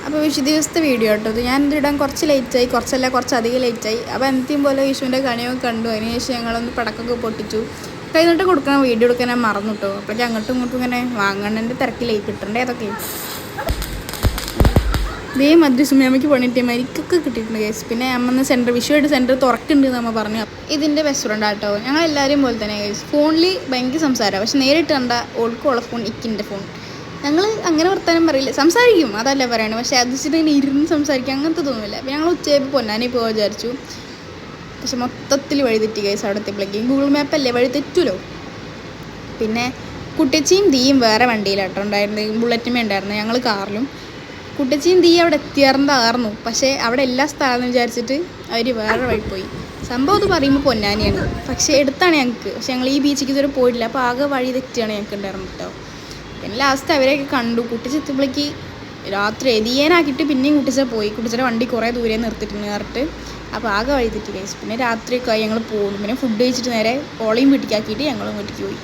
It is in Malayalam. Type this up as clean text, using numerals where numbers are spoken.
അപ്പോൾ വിഷു ദിവസത്തെ വീഡിയോ കേട്ടോ ഇത്. ഞാൻ ഇതിടാൻ കുറച്ച് ലേറ്റായി, കുറച്ചധികം ലേറ്റായി. അപ്പോൾ എന്തെങ്കിലും പോലെ വിഷുവിൻ്റെ കണിയൊക്കെ കണ്ടു. അതിന് ശേഷം ഞങ്ങളൊന്ന് പടക്കമൊക്കെ പൊട്ടിച്ചു. കഴിഞ്ഞിട്ട് കൊടുക്കണം, വീഡിയോ എടുക്കാൻ ഞാൻ മറന്നു കേട്ടോ. അപ്പോഴേക്കും അങ്ങോട്ടും ഇങ്ങോട്ടും ഇങ്ങനെ വാങ്ങണേൻ്റെ തിരക്കിലേക്ക് കിട്ടണ്ടേ അതൊക്കെ. ഇതേ മധ്യ സുമിയമ്മയ്ക്ക് പണിയിട്ട് മരിക്കൊക്കെ കിട്ടിയിട്ടുണ്ട് കേസ്. പിന്നെ അമ്മന്ന് വിഷുവായിട്ട് സെൻറ്റർ തുറക്കുന്നുണ്ട് നമ്മൾ പറഞ്ഞു. ഇതിൻ്റെ ബെസ്റ്റ് ഫ്രണ്ട് ആട്ടോ. ഞങ്ങളെല്ലാവരും പോലെ തന്നെ കേസ്. ഫോണിൽ ഭയങ്കര സംസാരമാണ്, പക്ഷെ നേരിട്ട് കണ്ട ഓൾക്കുള്ള ഫോൺ ഇക്കിൻ്റെ ഫോൺ. ഞങ്ങൾ അങ്ങനെ വർത്താനം പറയില്ല, സംസാരിക്കും അതല്ല പറയണത്, പക്ഷേ അത് വെച്ചിട്ട് ഇങ്ങനെ ഇരുന്ന് സംസാരിക്കും അങ്ങനത്തെ തോന്നുന്നില്ല. അപ്പോൾ ഞങ്ങൾ ഉച്ചയായപ്പോൾ പൊന്നാനി പോകാൻ വിചാരിച്ചു. പക്ഷെ മൊത്തത്തിൽ വഴി തെറ്റി കേസ്. അവിടെ എത്തിയപ്പോഴേക്കും ഗൂഗിൾ മാപ്പല്ലേ, വഴി തെറ്റുമല്ലോ. പിന്നെ കുട്ടിച്ചിയും തീയും വേറെ വണ്ടിയിലാട്ടോ ഉണ്ടായിരുന്നത്, ബുള്ളറ്റുമേ ഉണ്ടായിരുന്നു, ഞങ്ങൾ കാറിലും. കുട്ടിച്ചിയും തീ അവിടെ എത്തിയാർന്നതായിരുന്നു, പക്ഷേ അവിടെ എല്ലാ സ്ഥലമെന്ന് വിചാരിച്ചിട്ട് അവർ വേറെ വഴി പോയി. സംഭവം അത് പറയുമ്പോൾ പൊന്നാനിയാണ്, പക്ഷേ എടുത്താണ് ഞങ്ങൾക്ക്. പക്ഷേ ഞങ്ങൾ ഈ ബീച്ചിലേക്ക് ഇതുവരെ പോയിട്ടില്ല, അപ്പോൾ ആകെ വഴി തെറ്റിയാണ് ഞങ്ങൾക്ക് ഉണ്ടായിരുന്നത് കേട്ടോ. പിന്നെ ലാസ്റ്റ് അവരെയൊക്കെ കണ്ടു. കുട്ടിച്ചെത്തുമ്പോഴേക്ക് രാത്രി എതിയാനാക്കിയിട്ട് പിന്നെയും പോയി. കുട്ടിച്ചയുടെ വണ്ടി കുറേ ദൂരെ നിർത്തിയിട്ടുണ്ട് പറഞ്ഞിട്ട്. അപ്പോൾ ആകെ വഴി തെറ്റി കേസ്. പിന്നെ രാത്രിയൊക്കെ ആയി ഞങ്ങൾ പോകുന്നു. പിന്നെ ഫുഡ് കഴിച്ചിട്ട് നേരെ ഓളയും വീട്ടിലേക്കാക്കിയിട്ട് ഞങ്ങളും വീട്ടിലേക്ക് പോയി.